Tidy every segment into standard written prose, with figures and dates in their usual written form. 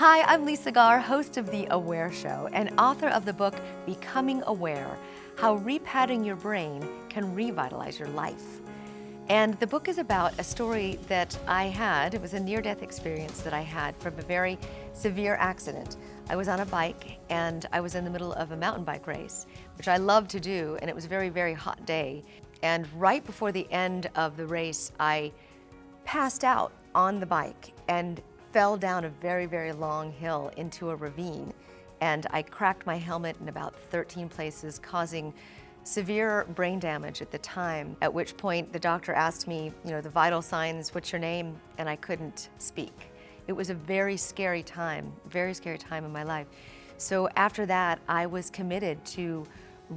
Hi, I'm Lisa Garr, host of The Aware Show and author of the book Becoming Aware: How Repatterning Your Brain Can Revitalize Your Life. And the book is about a story that I had. It was a near-death experience that I had from a very severe accident. I was on a bike and I was in the middle of a mountain bike race, which I love to do, and it was a very, very hot day. And right before the end of the race, I passed out on the bike and fell down a very, very long hill into a ravine. And I cracked my helmet in about 13 places, causing severe brain damage at the time, at which point the doctor asked me, the vital signs, what's your name? And I couldn't speak. It was a very scary time in my life. So after that, I was committed to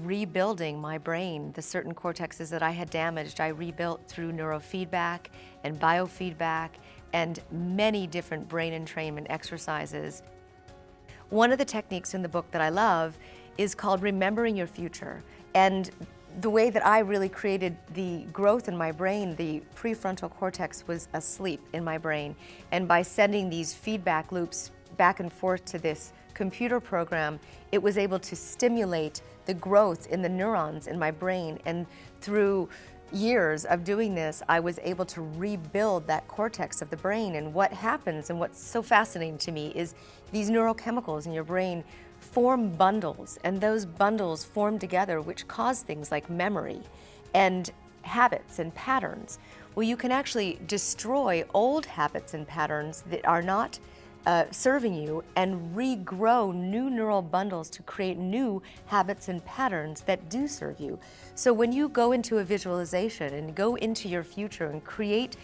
rebuilding my brain. The certain cortexes that I had damaged, I rebuilt through neurofeedback and biofeedback and many different brain entrainment exercises. One of the techniques in the book that I love is called Remembering Your Future. And the way that I really created the growth in my brain, the prefrontal cortex was asleep in my brain. And by sending these feedback loops back and forth to this computer program, it was able to stimulate the growth in the neurons in my brain. And through years of doing this, I was able to rebuild that cortex of the brain. And what happens, and what's so fascinating to me, is these neurochemicals in your brain form bundles, and those bundles form together, which cause things like memory and habits and patterns. Well, you can actually destroy old habits and patterns that are not serving you and regrow new neural bundles to create new habits and patterns that do serve you. So when you go into a visualization and go into your future and create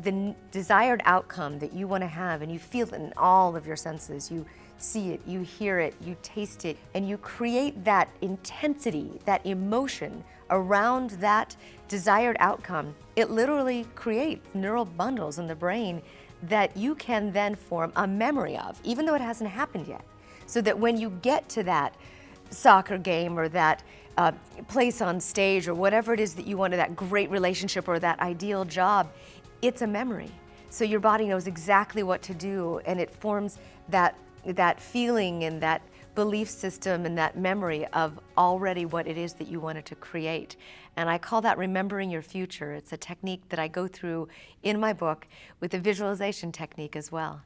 the desired outcome that you want to have, and you feel it in all of your senses, you see it, you hear it, you taste it, and you create that intensity, that emotion around that desired outcome, it literally creates neural bundles in the brain that you can then form a memory of, even though it hasn't happened yet. So that when you get to that soccer game or that place on stage or whatever it is that you wanted, that great relationship or that ideal job, it's a memory. So your body knows exactly what to do, and it forms that feeling and that belief system and that memory of already what it is that you wanted to create. And I call that remembering your future. It's a technique that I go through in my book with a visualization technique as well.